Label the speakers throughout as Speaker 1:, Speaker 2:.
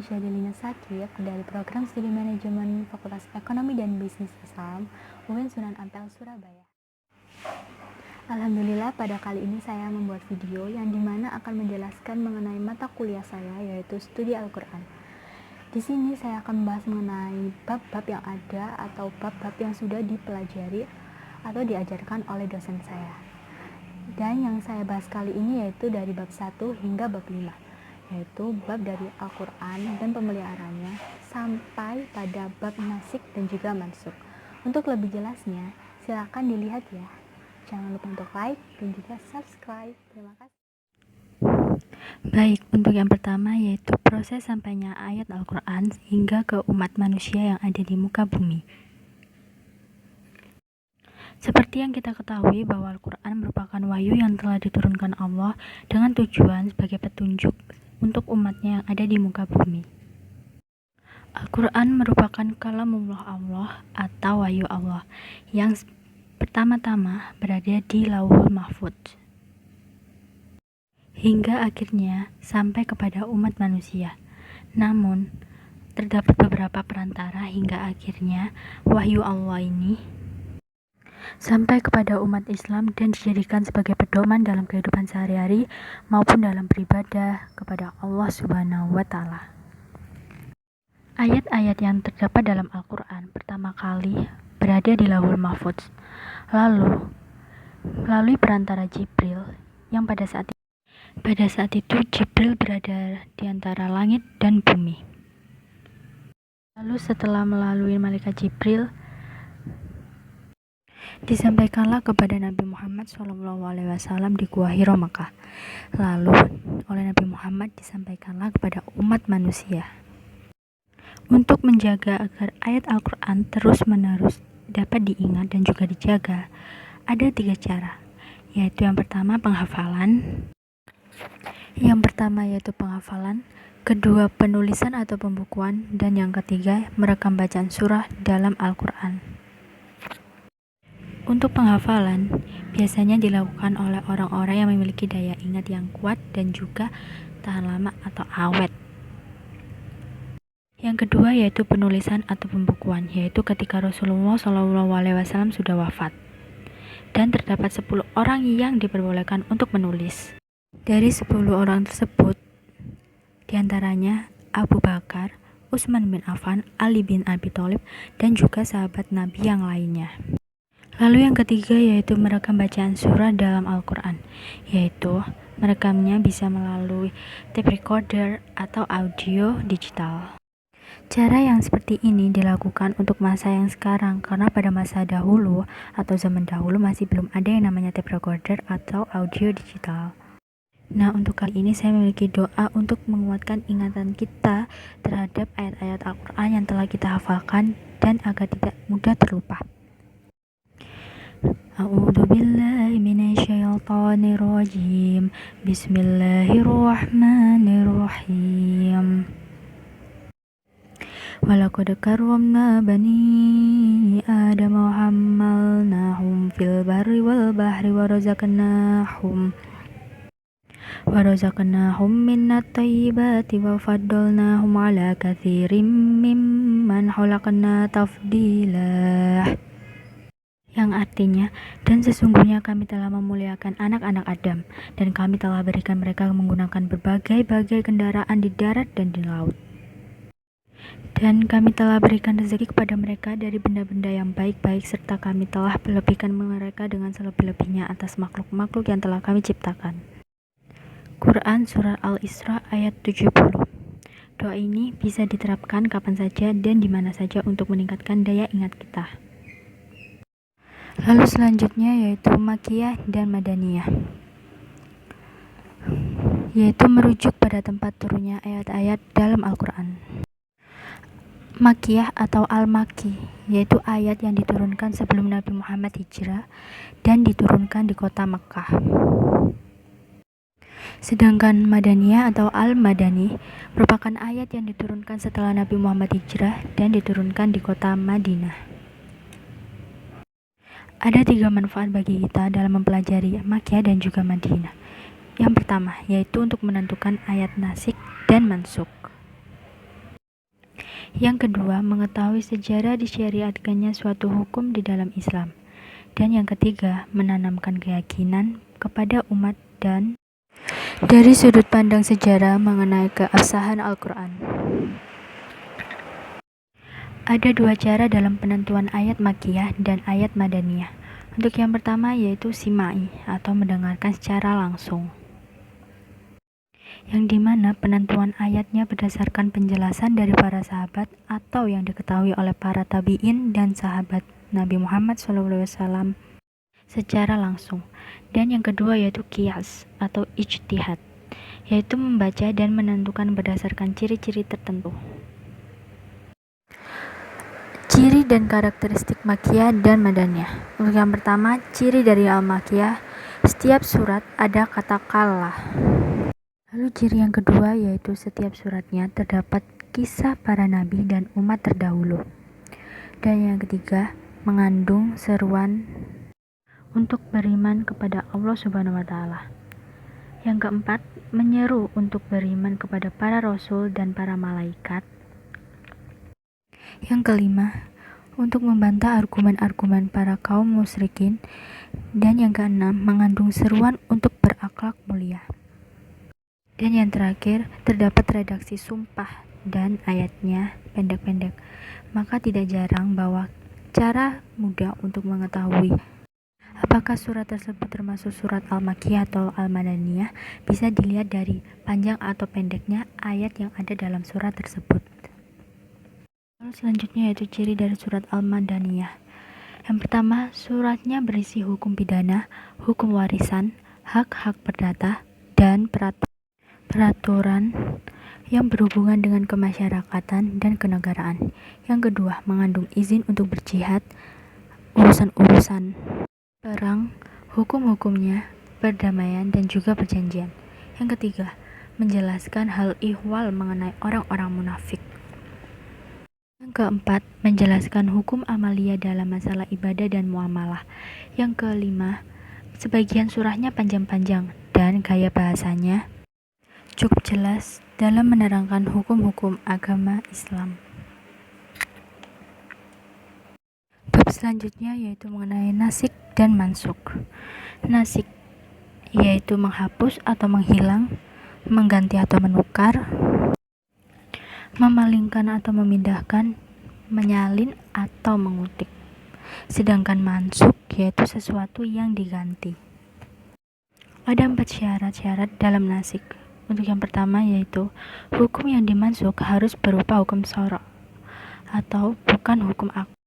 Speaker 1: Syadilina Sakib dari Program Studi Manajemen Fakultas Ekonomi dan Bisnis Islam UIN Sunan Ampel, Surabaya. Alhamdulillah, pada kali ini saya membuat video yang dimana akan menjelaskan mengenai mata kuliah saya, yaitu studi Al-Quran. Di sini saya akan membahas mengenai bab-bab yang ada atau bab-bab yang sudah dipelajari atau diajarkan oleh dosen saya. Dan yang saya bahas kali ini yaitu dari bab 1 hingga bab 5, yaitu bab dari Al-Quran dan pemeliharaannya sampai pada bab nasik dan juga mansuk. Untuk lebih jelasnya, silakan dilihat ya. Jangan lupa untuk like dan juga subscribe. Terima kasih. Baik, untuk yang pertama yaitu proses sampainya ayat Al-Quran hingga ke umat manusia yang ada di muka bumi. Seperti yang kita ketahui bahwa Al-Quran merupakan wahyu yang telah diturunkan Allah dengan tujuan sebagai petunjuk untuk umatnya yang ada di muka bumi. Al-Quran merupakan kalamullah Allah atau wahyu Allah yang pertama-tama berada di Lauhul Mahfudz hingga akhirnya sampai kepada umat manusia. Namun, terdapat beberapa perantara hingga akhirnya wahyu Allah ini sampai kepada umat Islam dan dijadikan sebagai pedoman dalam kehidupan sehari-hari maupun dalam beribadah kepada Allah Subhanahu wa Ta'ala. Ayat-ayat yang terdapat dalam Al-Quran pertama kali berada di Lauhul Mahfudz, lalu melalui perantara Jibril yang pada saat itu Jibril berada di antara langit dan bumi. Lalu setelah melalui malaikat Jibril, disampaikanlah kepada Nabi Muhammad SAW di Gua Hira Makkah. Lalu oleh Nabi Muhammad disampaikanlah kepada umat manusia. Untuk menjaga agar ayat Al-Quran terus-menerus dapat diingat dan juga dijaga, ada 3 cara, yaitu yang pertama penghafalan, kedua penulisan atau pembukuan, dan yang ketiga merekam bacaan surah dalam Al-Quran. Untuk penghafalan, biasanya dilakukan oleh orang-orang yang memiliki daya ingat yang kuat dan juga tahan lama atau awet. Yang kedua yaitu penulisan atau pembukuan, yaitu ketika Rasulullah SAW sudah wafat. Dan terdapat 10 orang yang diperbolehkan untuk menulis. Dari 10 orang tersebut, diantaranya Abu Bakar, Utsman bin Affan, Ali bin Abi Thalib, dan juga sahabat Nabi yang lainnya. Lalu yang ketiga yaitu merekam bacaan surah dalam Al-Quran, yaitu merekamnya bisa melalui tape recorder atau audio digital. Cara yang seperti ini dilakukan untuk masa yang sekarang karena pada masa dahulu atau zaman dahulu masih belum ada yang namanya tape recorder atau audio digital. Nah, untuk kali ini saya memiliki doa untuk menguatkan ingatan kita terhadap ayat-ayat Al-Quran yang telah kita hafalkan dan agar tidak mudah terlupa. A'udzu billahi minasyaitonir rajim. Bismillahirrahmanirrahim. Walaqad karramna bani Adam wa hamalnahum fil barri wal bahri wa razaqnahum minat thayyibati wa faddalnahum ala katsirin mimman khalaqna tafdila. Yang artinya, dan sesungguhnya kami telah memuliakan anak-anak Adam, dan kami telah berikan mereka menggunakan berbagai-bagai kendaraan di darat dan di laut. Dan kami telah berikan rezeki kepada mereka dari benda-benda yang baik-baik, serta kami telah melebihkan mereka dengan selebih-lebihnya atas makhluk-makhluk yang telah kami ciptakan. Quran Surah Al-Isra ayat 70. Doa ini bisa diterapkan kapan saja dan di mana saja untuk meningkatkan daya ingat kita. Lalu selanjutnya yaitu Makkiyah dan Madaniyah, yaitu merujuk pada tempat turunnya ayat-ayat dalam Al-Quran. Makkiyah atau Al-Makki, yaitu ayat yang diturunkan sebelum Nabi Muhammad hijrah dan diturunkan di kota Makkah. Sedangkan Madaniyah atau Al-Madani merupakan ayat yang diturunkan setelah Nabi Muhammad hijrah dan diturunkan di kota Madinah. Ada 3 manfaat bagi kita dalam mempelajari Makkiyah dan juga Madinah. Yang pertama, yaitu untuk menentukan ayat nasik dan mansuk. Yang kedua, mengetahui sejarah disyariatkannya suatu hukum di dalam Islam. Dan yang ketiga, menanamkan keyakinan kepada umat dan dari sudut pandang sejarah mengenai keabsahan Al-Quran. Ada dua cara dalam penentuan ayat Makkiyah dan ayat Madaniyah. Untuk yang pertama yaitu simai atau mendengarkan secara langsung, yang dimana penentuan ayatnya berdasarkan penjelasan dari para sahabat atau yang diketahui oleh para tabi'in dan sahabat Nabi Muhammad SAW secara langsung. Dan yang kedua yaitu qiyas atau ijtihad, yaitu membaca dan menentukan berdasarkan ciri-ciri tertentu. Ciri dan karakteristik Makkiyah dan Madaniyah. Untuk yang pertama, ciri dari Al-Makkiyah, setiap surat ada kata qala. Lalu ciri yang kedua yaitu setiap suratnya terdapat kisah para nabi dan umat terdahulu. Dan yang ketiga, mengandung seruan untuk beriman kepada Allah Subhanahu wa taala. Yang keempat, menyeru untuk beriman kepada para rasul dan para malaikat. Yang kelima, untuk membantah argumen-argumen para kaum musyrikin. Dan yang keenam, mengandung seruan untuk berakhlak mulia. Dan yang terakhir, terdapat redaksi sumpah dan ayatnya pendek-pendek. Maka tidak jarang bahwa cara mudah untuk mengetahui apakah surat tersebut termasuk surat Al-Makkiyah atau Al-Madaniyah bisa dilihat dari panjang atau pendeknya ayat yang ada dalam surat tersebut. Lalu selanjutnya yaitu ciri dari surat Al-Madaniyah. Yang pertama, suratnya berisi hukum pidana, hukum warisan, hak-hak perdata, dan peraturan yang berhubungan dengan kemasyarakatan dan kenegaraan. Yang kedua, mengandung izin untuk berjihad, urusan-urusan perang, hukum-hukumnya, perdamaian, dan juga perjanjian. Yang ketiga, menjelaskan hal ihwal mengenai orang-orang munafik. Yang keempat, menjelaskan hukum amalia dalam masalah ibadah dan muamalah. Yang kelima, sebagian surahnya panjang-panjang dan gaya bahasanya cukup jelas dalam menerangkan hukum-hukum agama Islam. Bab selanjutnya yaitu mengenai nasik dan mansuk. Nasik yaitu menghapus atau menghilang, mengganti atau menukar, memalingkan atau memindahkan, menyalin atau mengutip. Sedangkan mansuk yaitu sesuatu yang diganti. Ada 4 syarat-syarat dalam nasik. Untuk yang pertama yaitu hukum yang dimansuk harus berupa hukum syara' atau bukan hukum akad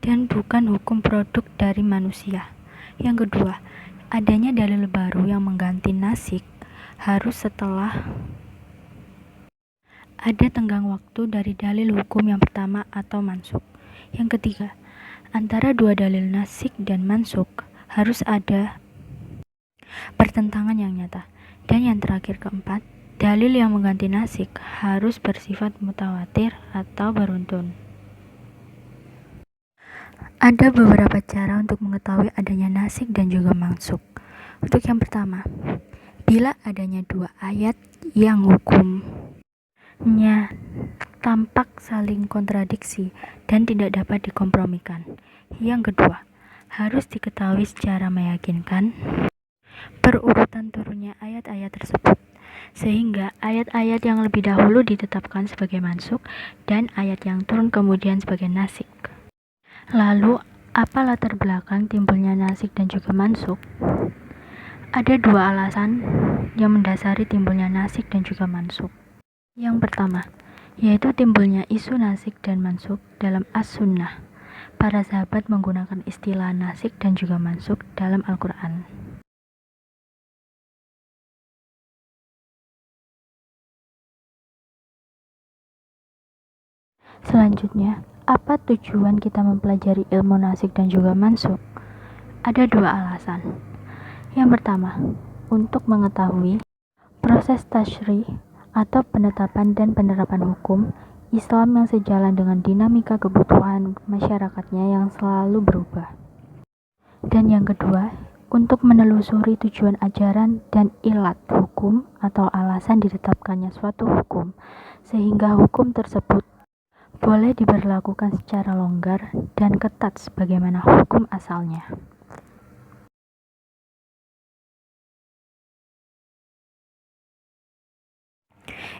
Speaker 1: dan bukan hukum produk dari manusia. Yang kedua, adanya dalil baru yang mengganti nasik harus setelah ada tenggang waktu dari dalil hukum yang pertama atau mansuk. Yang ketiga, antara dua dalil nasik dan mansuk harus ada pertentangan yang nyata. Dan yang terakhir keempat, dalil yang mengganti nasik harus bersifat mutawatir atau beruntun. Ada beberapa cara untuk mengetahui adanya nasik dan juga mansuk. Untuk yang pertama, bila adanya dua ayat yang hukumnya tampak saling kontradiksi dan tidak dapat dikompromikan. Yang kedua, harus diketahui secara meyakinkan perurutan turunnya ayat-ayat tersebut, sehingga ayat-ayat yang lebih dahulu ditetapkan sebagai mansuk dan ayat yang turun kemudian sebagai nasik. Lalu, apa latar belakang timbulnya nasik dan juga mansuk? Ada dua alasan yang mendasari timbulnya nasik dan juga mansuk. Yang pertama, yaitu timbulnya isu nasik dan mansuk dalam as-sunnah. Para sahabat menggunakan istilah nasik dan juga mansuk dalam Al-Quran. Selanjutnya, apa tujuan kita mempelajari ilmu nasik dan juga mansuk? Ada dua alasan. Yang pertama, untuk mengetahui proses tasyri' atau penetapan dan penerapan hukum Islam yang sejalan dengan dinamika kebutuhan masyarakatnya yang selalu berubah. Dan yang kedua, untuk menelusuri tujuan ajaran dan ilat hukum atau alasan ditetapkannya suatu hukum, sehingga hukum tersebut boleh diberlakukan secara longgar dan ketat sebagaimana hukum asalnya.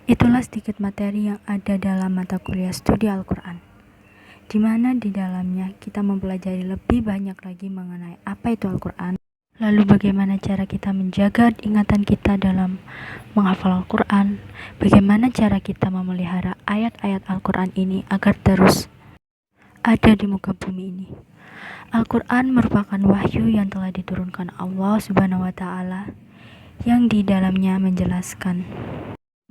Speaker 1: Itulah sedikit materi yang ada dalam mata kuliah studi Al-Quran, di mana di dalamnya kita mempelajari lebih banyak lagi mengenai apa itu Al-Quran, lalu bagaimana cara kita menjaga ingatan kita dalam menghafal Al-Quran, bagaimana cara kita memelihara ayat-ayat Al-Quran ini agar terus ada di muka bumi ini. Al-Quran merupakan wahyu yang telah diturunkan Allah Subhanahu wa Ta'ala, yang di dalamnya menjelaskan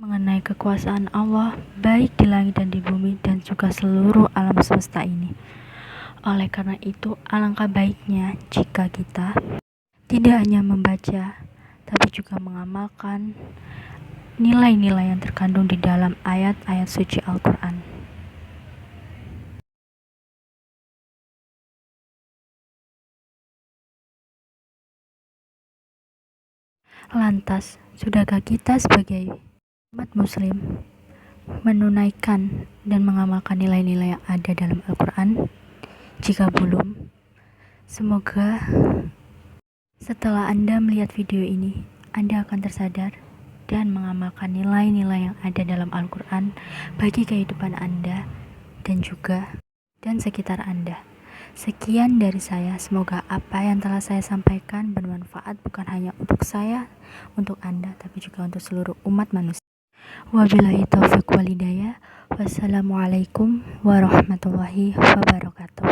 Speaker 1: mengenai kekuasaan Allah baik di langit dan di bumi dan juga seluruh alam semesta ini. Oleh karena itu, alangkah baiknya jika kita tidak hanya membaca, tapi juga mengamalkan nilai-nilai yang terkandung di dalam ayat-ayat suci Al-Quran. Lantas, sudahkah kita sebagai umat muslim menunaikan dan mengamalkan nilai-nilai yang ada dalam Al-Quran? Jika belum, semoga setelah Anda melihat video ini, Anda akan tersadar dan mengamalkan nilai-nilai yang ada dalam Al-Quran bagi kehidupan Anda dan juga dan sekitar Anda. Sekian dari saya, semoga apa yang telah saya sampaikan bermanfaat bukan hanya untuk saya, untuk Anda, tapi juga untuk seluruh umat manusia. Wabillahi taufiq wal hidayah. Wassalamualaikum warahmatullahi wabarakatuh.